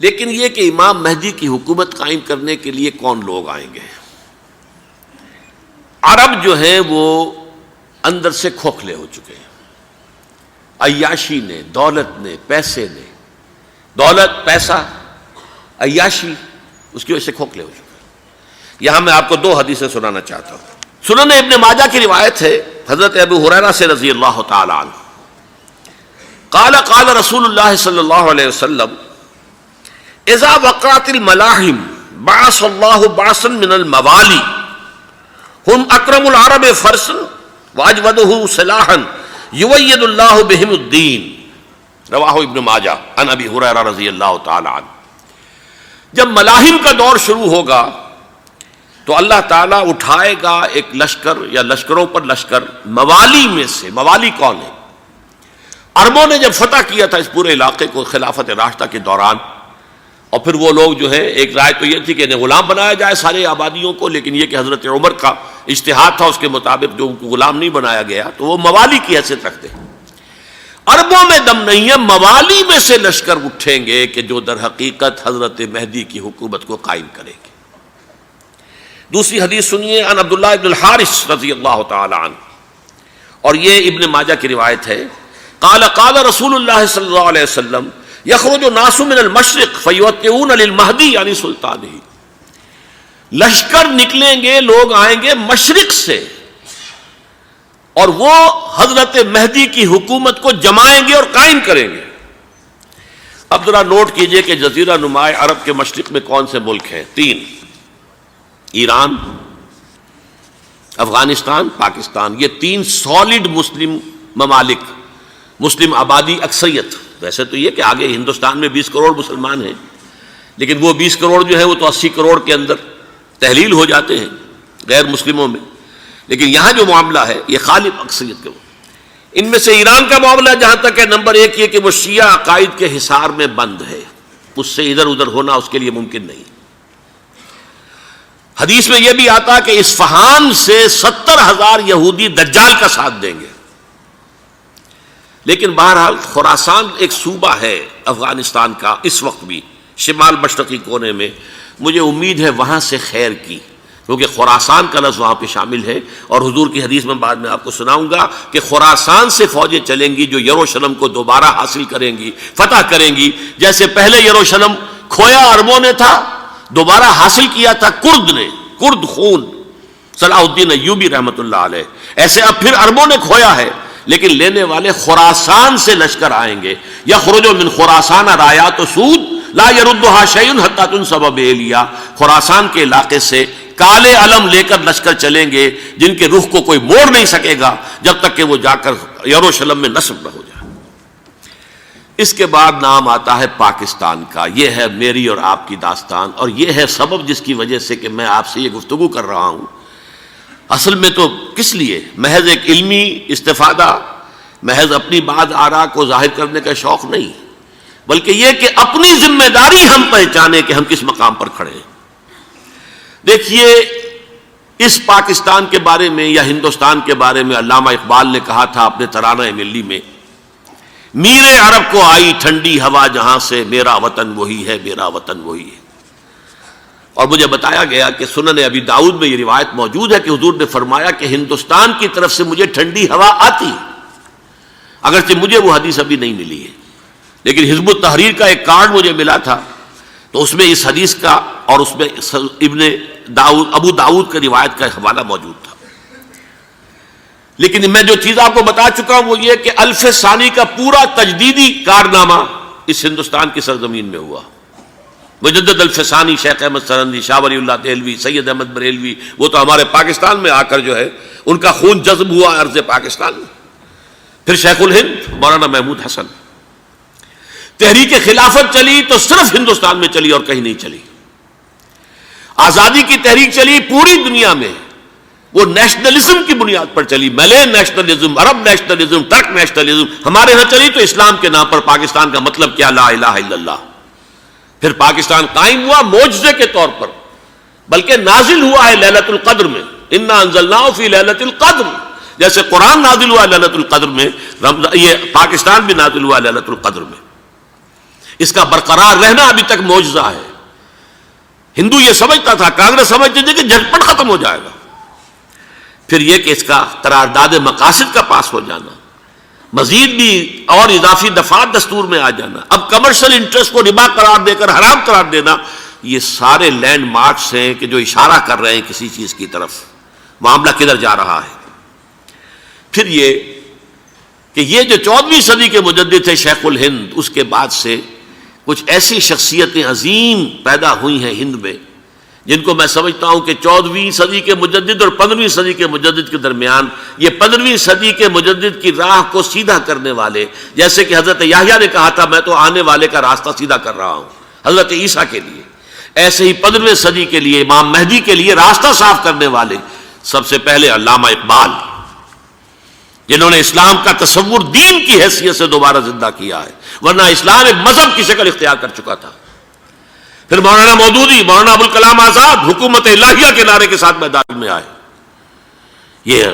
لیکن یہ کہ امام مہدی کی حکومت قائم کرنے کے لیے کون لوگ آئیں گے؟ عرب جو ہیں وہ اندر سے کھوکھلے ہو چکے ہیں، عیاشی نے، دولت نے، پیسے نے، دولت، پیسہ، عیاشی، اس کی وجہ سے کھوکھلے ہو چکے ہیں۔ یہاں میں آپ کو دو حدیثیں سنانا چاہتا ہوں۔ سنن ابن ماجہ کی روایت ہے حضرت ابو ہریرہ سے رضی اللہ تعالی عنہ، قال قال رسول اللہ صلی اللہ علیہ وسلم اذا وقعت الملاحم بعث اللہ بعثا من الموالی ہم اکرم العرب فرسا واجودہ سلاحا یوید اللہ بہم الدین، رواہ ابن ماجہ عن ابی ہریرہ رضی اللہ تعالی عنہ۔ جب ملاحم کا دور شروع ہوگا تو اللہ تعالیٰ اٹھائے گا ایک لشکر یا لشکروں پر لشکر موالی میں سے۔ موالی کون ہے؟ عربوں نے جب فتح کیا تھا اس پورے علاقے کو خلافت راشدہ کے دوران، اور پھر وہ لوگ جو ہے، ایک رائے تو یہ تھی کہ انہیں غلام بنایا جائے سارے آبادیوں کو، لیکن یہ کہ حضرت عمر کا اجتہاد تھا، اس کے مطابق جو ان کو غلام نہیں بنایا گیا تو وہ موالی کی حیثیت رکھتے ہیں۔ عربوں میں دم نہیں ہے، موالی میں سے لشکر اٹھیں گے کہ جو در حقیقت حضرت مہدی کی حکومت کو قائم کریں گے۔ دوسری حدیث سنیے، عن عبداللہ ابن الحارث رضی اللہ تعالی عنہ، اور یہ ابن ماجہ کی روایت ہے، قال قال رسول اللہ صلی اللہ علیہ وسلم یخرج الناس من المشرق فیوطئون للمہدی یعنی سلطانہ، لشکر نکلیں گے، لوگ آئیں گے مشرق سے، اور وہ حضرت مہدی کی حکومت کو جمائیں گے اور قائم کریں گے۔ اب ذرا نوٹ کیجئے کہ جزیرہ نماء عرب کے مشرق میں کون سے ملک ہیں؟ تین: ایران، افغانستان، پاکستان۔ یہ تین سالڈ مسلم ممالک، مسلم آبادی اکثریت۔ ویسے تو یہ کہ آگے ہندوستان میں 20 کروڑ مسلمان ہیں، لیکن وہ 20 کروڑ جو ہے وہ تو 80 کروڑ کے اندر تحلیل ہو جاتے ہیں غیر مسلموں میں، لیکن یہاں جو معاملہ ہے یہ غالب اکثریت کا۔ ان میں سے ایران کا معاملہ جہاں تک ہے، نمبر 1 یہ کہ وہ شیعہ عقائد کے حصار میں بند ہے، اس سے ادھر ادھر ہونا اس کے لیے ممکن نہیں۔ حدیث میں یہ بھی آتا کہ اصفہان سے 70,000 یہودی دجال کا ساتھ دیں گے۔ لیکن بہرحال خراسان ایک صوبہ ہے افغانستان کا اس وقت بھی شمال مشرقی کونے میں، مجھے امید ہے وہاں سے خیر کی، کیونکہ خراسان کا لفظ وہاں پہ شامل ہے، اور حضور کی حدیث میں بعد میں آپ کو سناؤں گا کہ خراسان سے فوجیں چلیں گی جو یروشلم کو دوبارہ حاصل کریں گی، فتح کریں گی، جیسے پہلے یروشلم کھویا عربوں نے تھا، دوبارہ حاصل کیا تھا کرد نے، کرد خون صلاح الدین ایوبی رحمۃ اللہ علیہ، ایسے اب پھر عربوں نے کھویا ہے، لیکن لینے والے خراسان سے لشکر آئیں گے۔ یخرج من خراسان رایات سود لا یردھا شیء حتی تنصب بإیلیا، خراسان کے علاقے سے کالے علم لے کر لشکر چلیں گے جن کے رخ کو کوئی موڑ نہیں سکے گا جب تک کہ وہ جا کر یروشلم میں نصب نہ ہو جائے۔ اس کے بعد نام آتا ہے پاکستان کا۔ یہ ہے میری اور آپ کی داستان، اور یہ ہے سبب جس کی وجہ سے کہ میں آپ سے یہ گفتگو کر رہا ہوں۔ اصل میں تو کس لیے؟ محض ایک علمی استفادہ، محض اپنی بات آراء کو ظاہر کرنے کا شوق نہیں، بلکہ یہ کہ اپنی ذمہ داری ہم پہچانے کہ ہم کس مقام پر کھڑے ہیں۔ دیکھیے، اس پاکستان کے بارے میں یا ہندوستان کے بارے میں علامہ اقبال نے کہا تھا اپنے ترانہ ملی میں، میر عرب کو آئی ٹھنڈی ہوا جہاں سے، میرا وطن وہی ہے، میرا وطن وہی ہے۔ اور مجھے بتایا گیا کہ سنن ابی داؤد میں یہ روایت موجود ہے کہ حضور نے فرمایا کہ ہندوستان کی طرف سے مجھے ٹھنڈی ہوا آتی، اگرچہ مجھے وہ حدیث ابھی نہیں ملی ہے، لیکن حزب التحریر کا ایک کارڈ مجھے ملا تھا، تو اس میں اس حدیث کا اور اس میں ابو داؤد کی روایت کا حوالہ موجود تھا۔ لیکن میں جو چیز آپ کو بتا چکا ہوں وہ یہ کہ الف ثانی کا پورا تجدیدی کارنامہ اس ہندوستان کی سرزمین میں ہوا۔ مجدد الف ثانی شیخ احمد سرندی، شاہ ولی اللہ دہلوی، سید احمد بریلوی، وہ تو ہمارے پاکستان میں آ کر جو ہے ان کا خون جذب ہوا ارض پاکستان میں۔ پھر شیخ الہند مولانا محمود حسن۔ تحریک خلافت چلی تو صرف ہندوستان میں چلی اور کہیں نہیں چلی۔ آزادی کی تحریک چلی پوری دنیا میں، وہ نیشنلزم کی بنیاد پر چلی، ملے نیشنلزم، عرب نیشنلزم، ترک نیشنلزم۔ ہمارے ہاں چلی تو اسلام کے نام پر، پاکستان کا مطلب کیا؟ لا الہ الا اللہ۔ پھر پاکستان قائم ہوا معجزے کے طور پر، بلکہ نازل ہوا ہے لیلۃ القدر میں، انا انزلناہ فی لیلۃ القدر، جیسے قرآن نازل ہوا لیلۃ القدر میں، یہ پاکستان بھی نازل ہوا لیلۃ القدر میں۔ اس کا برقرار رہنا ابھی تک معجزہ ہے. ہندو یہ سمجھتا تھا، کانگریس سمجھتی تھی کہ جھٹپٹ ختم ہو جائے گا. پھر یہ کہ اس کا قرارداد مقاصد کا پاس ہو جانا، مزید بھی اور اضافی دفعات دستور میں آ جانا، اب کمرشل انٹرسٹ کو ربا قرار دے کر حرام قرار دینا، یہ سارے لینڈ مارکس ہیں کہ جو اشارہ کر رہے ہیں کسی چیز کی طرف، معاملہ کدھر جا رہا ہے. پھر یہ کہ یہ جو 14ویں صدی کے مجدد تھے شیخ الہند، اس کے بعد سے کچھ ایسی شخصیتیں عظیم پیدا ہوئی ہیں ہند میں، جن کو میں سمجھتا ہوں کہ 14ویں صدی کے مجدد اور 15ویں صدی کے مجدد کے درمیان یہ 15ویں صدی کے مجدد کی راہ کو سیدھا کرنے والے، جیسے کہ حضرت یحییٰ نے کہا تھا میں تو آنے والے کا راستہ سیدھا کر رہا ہوں حضرت عیسیٰ کے لیے، ایسے ہی 15ویں صدی کے لیے امام مہدی کے لیے راستہ صاف کرنے والے سب سے پہلے علامہ اقبال، جنہوں نے اسلام کا تصور دین کی حیثیت سے دوبارہ زندہ کیا ہے، ورنہ اسلام ایک مذہب کی شکل اختیار کر چکا تھا. پھر مولانا مودودی، مولانا ابوالکلام آزاد حکومت الہیہ کے نعرے کے ساتھ میدان میں آئے. یہ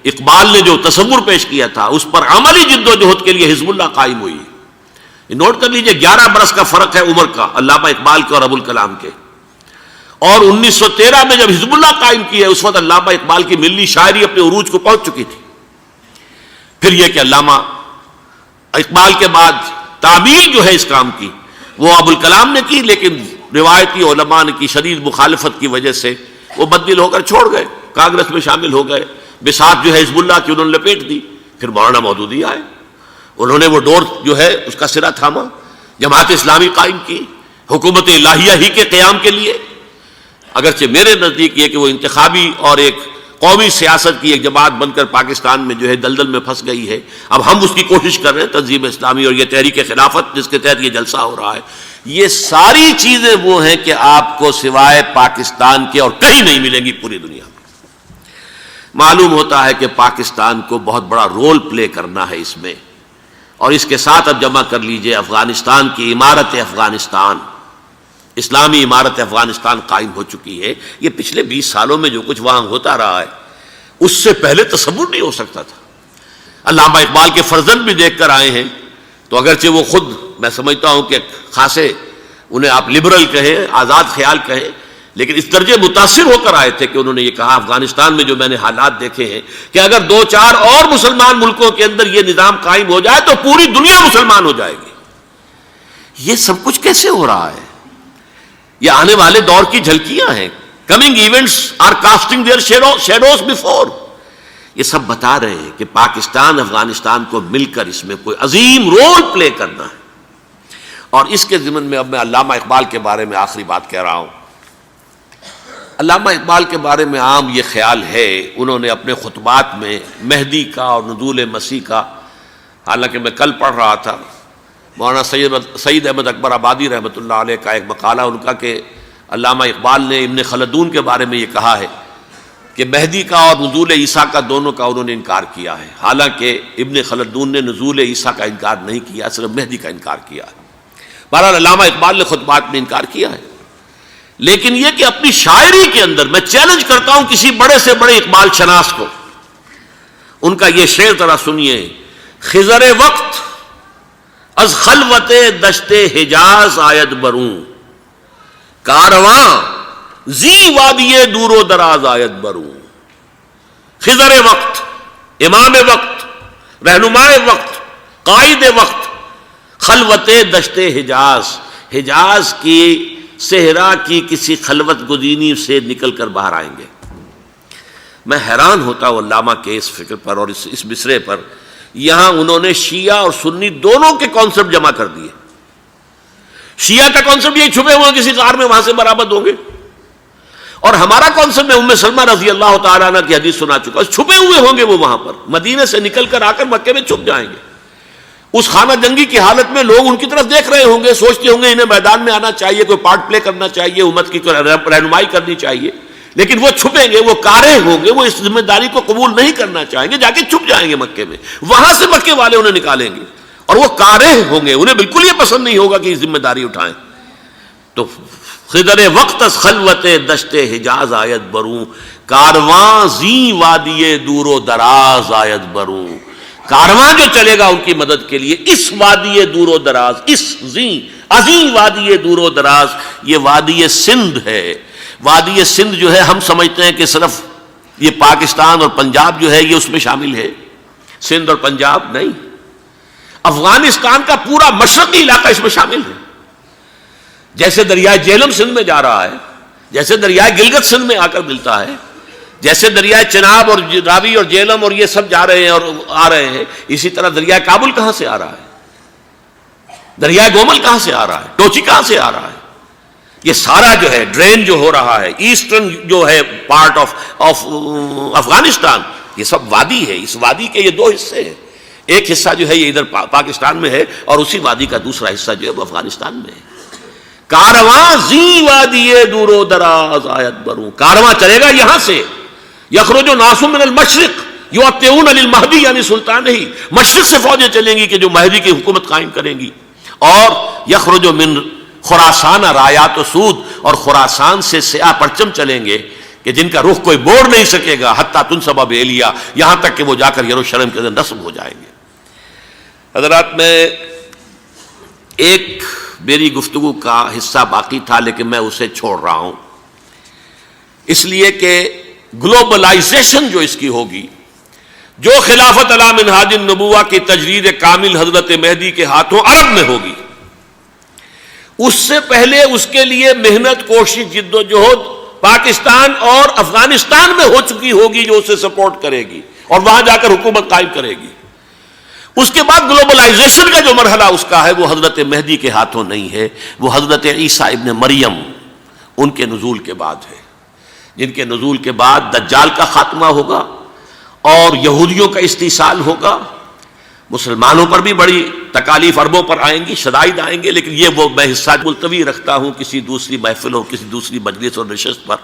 اقبال نے جو تصور پیش کیا تھا اس پر عملی جد و جہد کے لیے حزب اللہ قائم ہوئی. نوٹ کر لیجئے 11 برس کا فرق ہے عمر کا علامہ اقبال کے اور ابوالکلام کے. اور 1913 میں جب حزب اللہ قائم کی ہے اس وقت علامہ اقبال کی ملی شاعری اپنے عروج کو پہنچ چکی تھی. پھر یہ کہ علامہ اقبال کے بعد تعبیر جو ہے اس کام کی وہ ابوالکلام نے کی، لیکن روایتی علماء کی شدید مخالفت کی وجہ سے وہ بددل ہو کر چھوڑ گئے، کانگریس میں شامل ہو گئے، بساط جو ہے حزب اللہ کی انہوں نے لپیٹ دی. پھر مولانا مودودی آئے، انہوں نے وہ ڈور جو ہے اس کا سرا تھاما، جماعت اسلامی قائم کی حکومت الہیہ ہی کے قیام کے لیے. اگرچہ میرے نزدیک یہ کہ وہ انتخابی اور ایک قومی سیاست کی ایک جماعت بن کر پاکستان میں جو ہے دلدل میں پھنس گئی ہے، اب ہم اس کی کوشش کر رہے ہیں تنظیم اسلامی اور یہ تحریک خلافت جس کے تحت یہ جلسہ ہو رہا ہے. یہ ساری چیزیں وہ ہیں کہ آپ کو سوائے پاکستان کے اور کہیں نہیں ملیں گی پوری دنیا میں. معلوم ہوتا ہے کہ پاکستان کو بہت بڑا رول پلے کرنا ہے اس میں، اور اس کے ساتھ اب جمع کر لیجئے افغانستان کی عمارت افغانستان، اسلامی عمارت افغانستان قائم ہو چکی ہے. یہ پچھلے 20 سالوں میں جو کچھ وہاں ہوتا رہا ہے اس سے پہلے تصور نہیں ہو سکتا تھا. علامہ اقبال کے فرزند بھی دیکھ کر آئے ہیں، تو اگرچہ وہ خود میں سمجھتا ہوں کہ خاصے انہیں آپ لبرل کہیں، آزاد خیال کہیں، لیکن اس درجے متاثر ہو کر آئے تھے کہ انہوں نے یہ کہا افغانستان میں جو میں نے حالات دیکھے ہیں کہ اگر 2-4 اور مسلمان ملکوں کے اندر یہ نظام قائم ہو جائے تو پوری دنیا مسلمان ہو جائے گی. یہ سب کچھ کیسے ہو رہا ہے؟ یہ آنے والے دور کی جھلکیاں ہیں. Coming events are casting their shadows before. یہ سب بتا رہے ہیں کہ پاکستان افغانستان کو مل کر اس میں کوئی عظیم رول پلے کرنا ہے. اور اس کے ضمن میں اب میں علامہ اقبال کے بارے میں آخری بات کہہ رہا ہوں. علامہ اقبال کے بارے میں عام یہ خیال ہے، انہوں نے اپنے خطبات میں مہدی کا اور نزول مسیح کا، حالانکہ میں کل پڑھ رہا تھا مولانا سعید احمد اکبر آبادی رحمۃ اللہ علیہ کا ایک مقالہ ان کا کہ علامہ اقبال نے ابن خلدون کے بارے میں یہ کہا ہے کہ مہدی کا اور نزول عیسیٰ کا دونوں کا انہوں نے انکار کیا ہے، حالانکہ ابن خلدون نے نزول عیسیٰ کا انکار نہیں کیا، صرف مہدی کا انکار کیا ہے. بہرحال علامہ اقبال نے خطبات میں انکار کیا ہے، لیکن یہ کہ اپنی شاعری کے اندر میں چیلنج کرتا ہوں کسی بڑے سے بڑے اقبال شناس کو، ان کا یہ شعر ذرا سنیے: خضر وقت از خلوت دشت حجاز آید بروں، کارواں زی وادی دور و دراز آید بروں. خضر وقت، امام وقت، رہنمائے وقت، قائد وقت، خلوت دشت حجاز، حجاز کی صحرا کی کسی خلوت گزینی سے نکل کر باہر آئیں گے. میں حیران ہوتا ہوں علامہ کے اس فکر پر اور اس مصرے پر. یہاں انہوں نے شیعہ اور سنی دونوں کے کانسیپٹ جمع کر دیے. شیعہ کا کانسیپٹ یہ چھپے ہوئے کسی غار میں وہاں سے برآمد ہوں گے، اور ہمارا کانسیپٹ میں ام سلمہ رضی اللہ تعالیٰ عنہ کی حدیث سنا چکا، چھپے ہوئے ہوں گے وہ وہاں پر، مدینے سے نکل کر آ کر مکے میں چھپ جائیں گے. اس خانہ جنگی کی حالت میں لوگ ان کی طرف دیکھ رہے ہوں گے، سوچتے ہوں گے انہیں میدان میں آنا چاہیے، کوئی پارٹ پلے کرنا چاہیے، امت کی کوئی رہنمائی کرنی چاہیے، لیکن وہ چھپیں گے، وہ کارے ہوں گے، وہ اس ذمہ داری کو قبول نہیں کرنا چاہیں گے، جا کے چھپ جائیں گے مکے میں. وہاں سے مکے والے انہیں نکالیں گے اور وہ کارے ہوں گے، انہیں بالکل یہ پسند نہیں ہوگا کہ یہ ذمہ داری اٹھائیں. تو خضر وقت از خلوت دشت حجاز آیت بروں، کارواں زی وادی دور و دراز آیت بروں. کارواں جو چلے گا ان کی مدد کے لیے اس وادی دور و دراز، اس عظیم وادی دور و دراز، یہ وادی سندھ ہے۔ وادی سندھ جو ہے ہم سمجھتے ہیں کہ صرف یہ پاکستان اور پنجاب جو ہے یہ اس میں شامل ہے، سندھ اور پنجاب نہیں، افغانستان کا پورا مشرقی علاقہ اس میں شامل ہے۔ جیسے دریائے جہلم سندھ میں جا رہا ہے، جیسے دریائے گلگت سندھ میں آ کر ملتا ہے، جیسے دریائے چناب اور راوی اور جہلم اور یہ سب جا رہے ہیں اور آ رہے ہیں، اسی طرح دریائے کابل کہاں سے آ رہا ہے، دریائے گومل کہاں سے آ رہا ہے، ٹوچی کہاں سے آ رہا ہے، یہ سارا جو ہے ڈرین جو ہو رہا ہے، ایسٹرن جو ہے پارٹ آف افغانستان، یہ سب وادی ہے۔ اس وادی کے یہ دو حصے ہیں، ایک حصہ جو ہے یہ ادھر پاکستان میں ہے اور اسی وادی کا دوسرا حصہ جو ہے وہ افغانستان میں ہے۔ کارواں زی وادی دور و دراز آیت بروں، کارواں چلے گا یہاں سے، یخرج ناس من المشرق یؤتون للمہدی یعنی سلطان ہی، مشرق سے فوجیں چلیں گی کہ جو مہدی کی حکومت قائم کریں گی، اور یخرج من خراسان رایات و سود، اور خراسان سے سیاہ پرچم چلیں گے کہ جن کا رخ کوئی موڑ نہیں سکے گا، حتیٰ تنصب بیلیا، یہاں تک کہ وہ جا کر یروشلم کے اندر نصب ہو جائیں گے۔ حضرات، میں ایک میری گفتگو کا حصہ باقی تھا لیکن میں اسے چھوڑ رہا ہوں، اس لیے کہ گلوبلائزیشن جو اس کی ہوگی، جو خلافت علی منہاج النبوہ کی تجرید کامل حضرت مہدی کے ہاتھوں عرب میں ہوگی، اس سے پہلے اس کے لیے محنت، کوشش، جد و جہد پاکستان اور افغانستان میں ہو چکی ہوگی جو اسے سپورٹ کرے گی اور وہاں جا کر حکومت قائم کرے گی۔ اس کے بعد گلوبلائزیشن کا جو مرحلہ اس کا ہے وہ حضرت مہدی کے ہاتھوں نہیں ہے، وہ حضرت عیسیٰ ابن مریم ان کے نزول کے بعد ہے، جن کے نزول کے بعد دجال کا خاتمہ ہوگا اور یہودیوں کا استحصال ہوگا، مسلمانوں پر بھی بڑی تکالیف اربوں پر آئیں گی، شدائد آئیں گے، لیکن یہ وہ میں حصہ ملتوی رکھتا ہوں کسی دوسری محفل اور کسی دوسری مجلس اور نشست پر۔